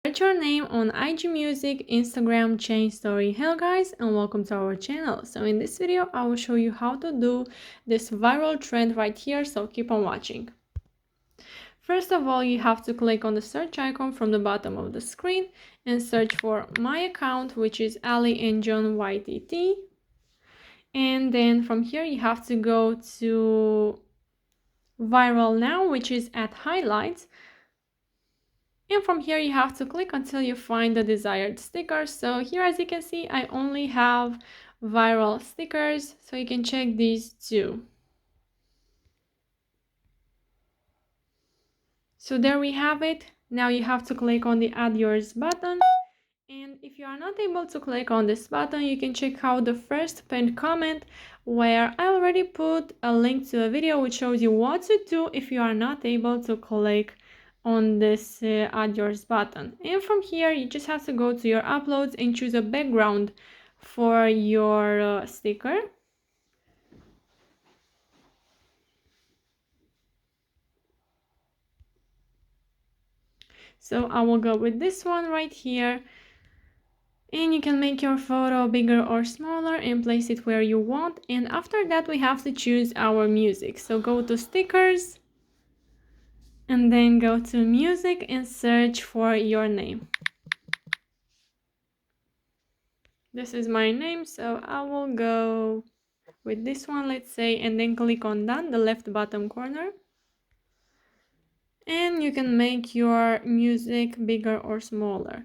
Search your name on IG Music, Instagram, Chain Story. Hello guys and welcome to our channel. So in this video I will show you how to do this viral trend right here, so keep on watching. First of all, you have to click on the search icon from the bottom of the screen and search for my account, which is Ali and John YTT. And then from here you have to go to viral now, which is at highlights. And from here you have to click until you find the desired sticker. So here, as you can see, I only have viral stickers, so you can check these too. So there we have it. Now you have to click on the add yours button. And if you are not able to click on this button, you can check out the first pinned comment where I already put a link to a video which shows you what to do if you are not able to click on this add yours button. And from here you just have to go to your uploads and choose a background for your sticker. So I will go with this one right here. And you can make your photo bigger or smaller and place it where you want. And after that we have to choose our music. So go to stickers and then go to music and search for your name. This is my name, so I will go with this one, let's say, and then click on done, the left bottom corner. And you can make your music bigger or smaller.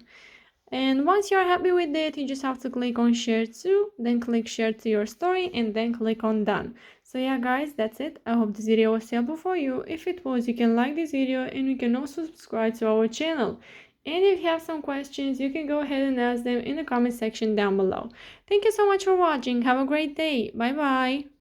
And once you're happy with it, you just have to click on share to, then click share to your story, and then click on done. So yeah guys, that's it. I hope this video was helpful for you. If it was, you can like this video and you can also subscribe to our channel. And if you have some questions, you can go ahead and ask them in the comment section down below. Thank you so much for watching. Have a great day. Bye bye.